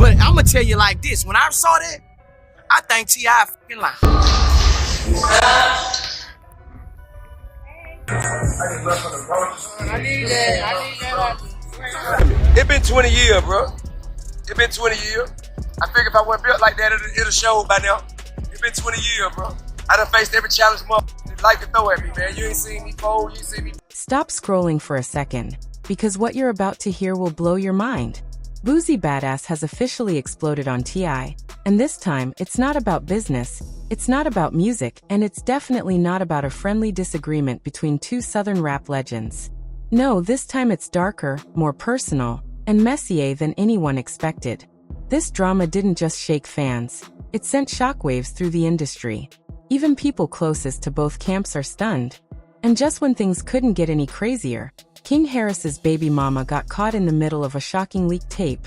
But I'ma tell you like this, when I saw that, I think T.I fucking lied. I need that. It been 20 years, bro. It been 20 years. I figure if I wasn't built like that, it'll show by now. It been 20 years, bro. I done faced every challenge like to throw at me, man. You ain't seen me fold, you ain't seen me. Stop scrolling for a second, because what you're about to hear will blow your mind. Boosie Badass has officially exploded on T.I, and this time, it's not about business, it's not about music, and it's definitely not about a friendly disagreement between two Southern rap legends. No, this time it's darker, more personal, and messier than anyone expected. This drama didn't just shake fans, it sent shockwaves through the industry. Even people closest to both camps are stunned. And just when things couldn't get any crazier, King Harris's baby mama got caught in the middle of a shocking leaked tape.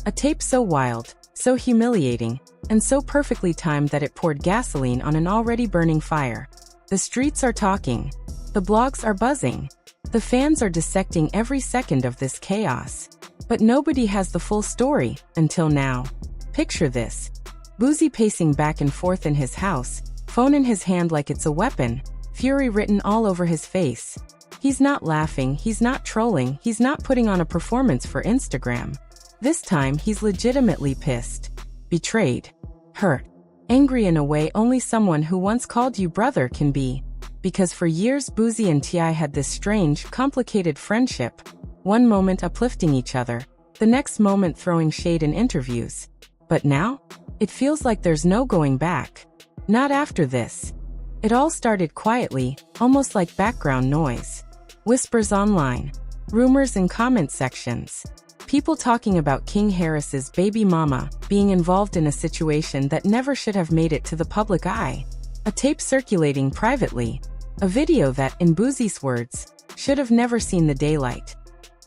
A tape so wild, so humiliating, and so perfectly timed that it poured gasoline on an already burning fire. The streets are talking. The blogs are buzzing. The fans are dissecting every second of this chaos. But nobody has the full story, until now. Picture this. Boosie pacing back and forth in his house, phone in his hand like it's a weapon, fury written all over his face. He's not laughing, he's not trolling, he's not putting on a performance for Instagram. This time, he's legitimately pissed. Betrayed. Hurt. Angry in a way only someone who once called you brother can be. Because for years Boosie and T.I had this strange, complicated friendship. One moment uplifting each other, the next moment throwing shade in interviews. But now? It feels like there's no going back. Not after this. It all started quietly, almost like background noise. Whispers online. Rumors in comment sections. People talking about King Harris's baby mama being involved in a situation that never should have made it to the public eye. A tape circulating privately. A video that, in Boosie's words, should have never seen the daylight.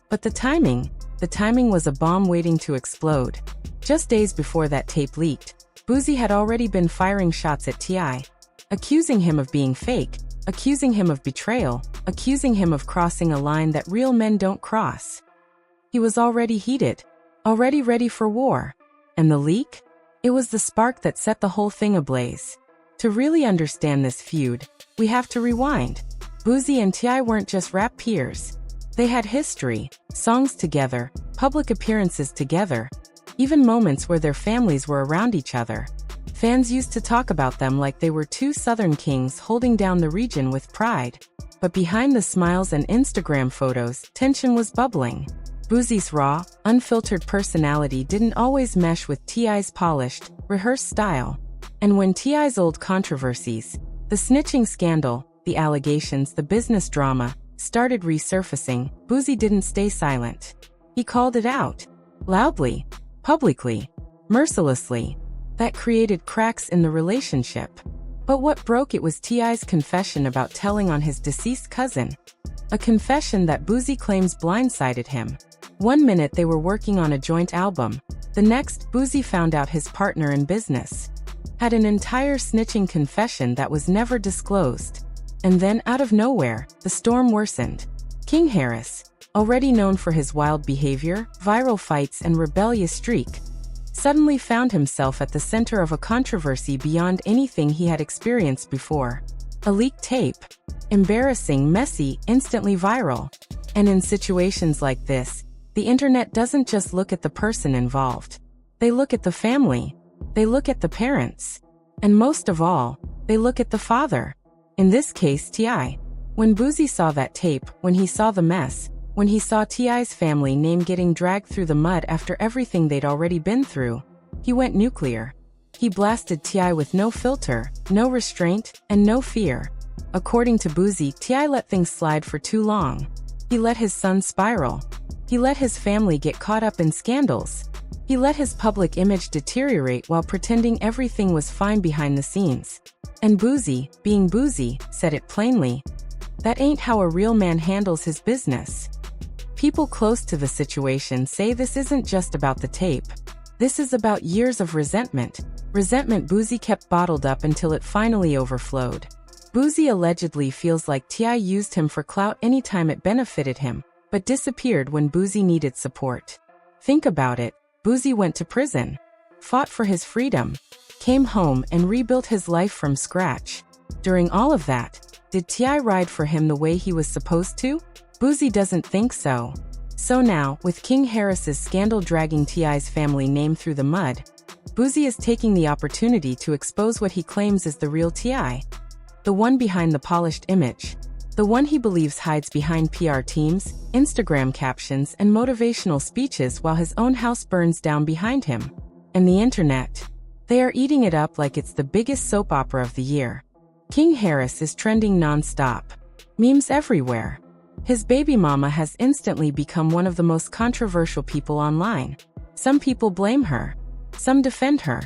But the timing was a bomb waiting to explode. Just days before that tape leaked, Boosie had already been firing shots at T.I, accusing him of being fake, accusing him of betrayal, accusing him of crossing a line that real men don't cross. He was already heated, already ready for war. And the leak? It was the spark that set the whole thing ablaze. To really understand this feud, we have to rewind. Boosie and T.I weren't just rap peers. They had history, songs together, public appearances together, even moments where their families were around each other. Fans used to talk about them like they were two Southern kings holding down the region with pride. But behind the smiles and Instagram photos, tension was bubbling. Boosie's raw, unfiltered personality didn't always mesh with T.I.'s polished, rehearsed style. And when T.I.'s old controversies, the snitching scandal, the allegations, the business drama, started resurfacing, Boosie didn't stay silent. He called it out. Loudly. Publicly. Mercilessly. That created cracks in the relationship. But what broke it was T.I.'s confession about telling on his deceased cousin. A confession that Boosie claims blindsided him. One minute they were working on a joint album. The next, Boosie found out his partner in business had an entire snitching confession that was never disclosed. And then, out of nowhere, the storm worsened. King Harris, already known for his wild behavior, viral fights, and rebellious streak, suddenly found himself at the center of a controversy beyond anything he had experienced before. A leaked tape. Embarrassing, messy, instantly viral. And in situations like this, the internet doesn't just look at the person involved. They look at the family. They look at the parents. And most of all, they look at the father. In this case, T.I. When Boosie saw that tape, when he saw the mess, when he saw T.I.'s family name getting dragged through the mud after everything they'd already been through, he went nuclear. He blasted T.I. with no filter, no restraint, and no fear. According to Boosie, T.I. let things slide for too long. He let his son spiral. He let his family get caught up in scandals. He let his public image deteriorate while pretending everything was fine behind the scenes. And Boosie, being Boosie, said it plainly. That ain't how a real man handles his business. People close to the situation say this isn't just about the tape. This is about years of resentment. Resentment Boosie kept bottled up until it finally overflowed. Boosie allegedly feels like T.I. used him for clout anytime it benefited him, but disappeared when Boosie needed support. Think about it. Boosie went to prison, fought for his freedom, came home and rebuilt his life from scratch. During all of that, did T.I ride for him the way he was supposed to? Boosie doesn't think so. So now, with King Harris's scandal dragging T.I.'s family name through the mud, Boosie is taking the opportunity to expose what he claims is the real T.I. The one behind the polished image. The one he believes hides behind PR teams, Instagram captions, and motivational speeches while his own house burns down behind him. And the internet. They are eating it up like it's the biggest soap opera of the year. King Harris is trending non-stop. Memes everywhere. His baby mama has instantly become one of the most controversial people online. Some people blame her. Some defend her.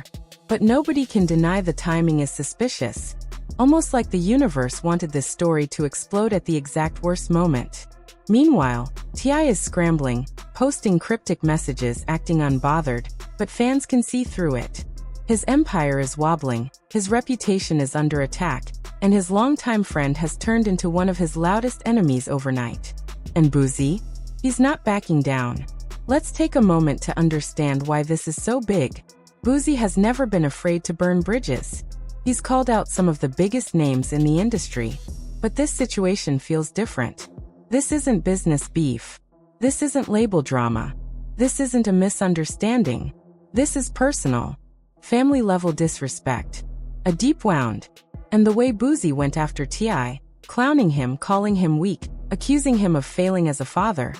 But nobody can deny the timing is suspicious. Almost like the universe wanted this story to explode at the exact worst moment. Meanwhile, T.I is scrambling, posting cryptic messages, acting unbothered, but fans can see through it. His empire is wobbling, his reputation is under attack, and his longtime friend has turned into one of his loudest enemies overnight. And Boosie? He's not backing down. Let's take a moment to understand why this is so big. Boosie has never been afraid to burn bridges. He's called out some of the biggest names in the industry. But this situation feels different. This isn't business beef. This isn't label drama. This isn't a misunderstanding. This is personal. Family-level disrespect. A deep wound. And the way Boosie went after T.I, clowning him, calling him weak, accusing him of failing as a father.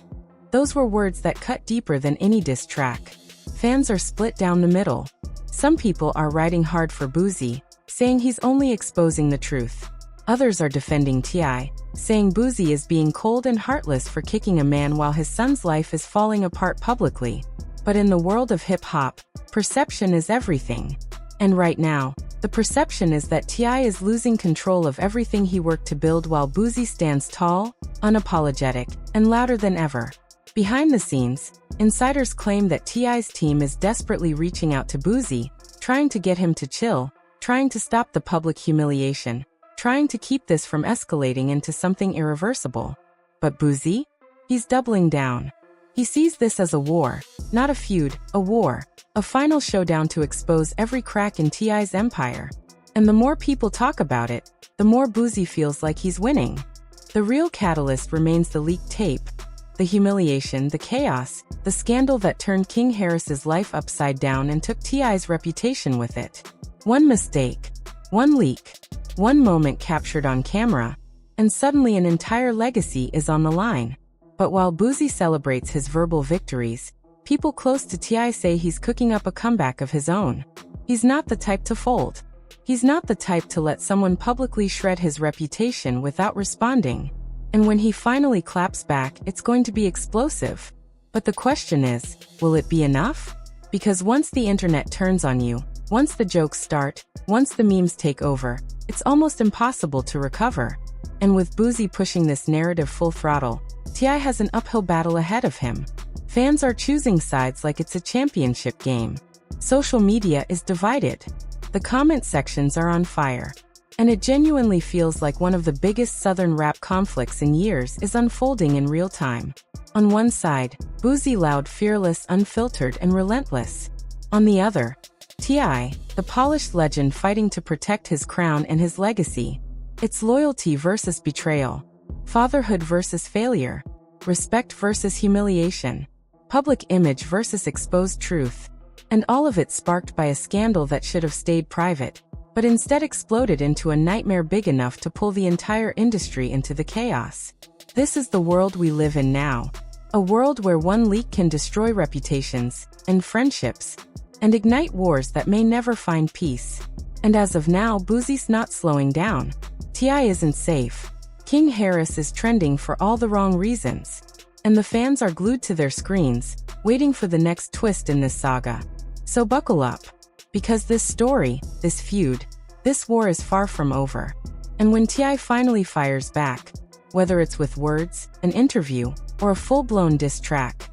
Those were words that cut deeper than any diss track. Fans are split down the middle. Some people are riding hard for Boosie, saying he's only exposing the truth. Others are defending T.I, saying Boosie is being cold and heartless for kicking a man while his son's life is falling apart publicly. But in the world of hip-hop, perception is everything. And right now, the perception is that T.I is losing control of everything he worked to build while Boosie stands tall, unapologetic, and louder than ever. Behind the scenes, insiders claim that T.I.'s team is desperately reaching out to Boosie, trying to get him to chill, trying to stop the public humiliation, trying to keep this from escalating into something irreversible. But Boosie? He's doubling down. He sees this as a war, not a feud, a war, a final showdown to expose every crack in T.I.'s empire. And the more people talk about it, the more Boosie feels like he's winning. The real catalyst remains the leaked tape, the humiliation, the chaos, the scandal that turned King Harris's life upside down and took T.I.'s reputation with it. One mistake, one leak, one moment captured on camera, and suddenly an entire legacy is on the line. But while Boosie celebrates his verbal victories, people close to T.I say he's cooking up a comeback of his own. He's not the type to fold. He's not the type to let someone publicly shred his reputation without responding. And when he finally claps back, it's going to be explosive. But the question is, will it be enough? Because once the internet turns on you, once the jokes start, once the memes take over, it's almost impossible to recover. And with Boosie pushing this narrative full throttle, T.I has an uphill battle ahead of him. Fans are choosing sides like it's a championship game. Social media is divided. The comment sections are on fire. And it genuinely feels like one of the biggest Southern rap conflicts in years is unfolding in real time. On one side, Boosie loud, fearless, unfiltered, and relentless. On the other, T.I, the polished legend fighting to protect his crown and his legacy. It's loyalty versus betrayal. Fatherhood versus failure. Respect versus humiliation. Public image versus exposed truth. And all of it sparked by a scandal that should have stayed private, but instead exploded into a nightmare big enough to pull the entire industry into the chaos. This is the world we live in now. A world where one leak can destroy reputations, and friendships, and ignite wars that may never find peace. And as of now, Boosie's not slowing down. T.I isn't safe. King Harris is trending for all the wrong reasons. And the fans are glued to their screens, waiting for the next twist in this saga. So buckle up. Because this story, this feud, this war is far from over. And when T.I finally fires back, whether it's with words, an interview, or a full-blown diss track,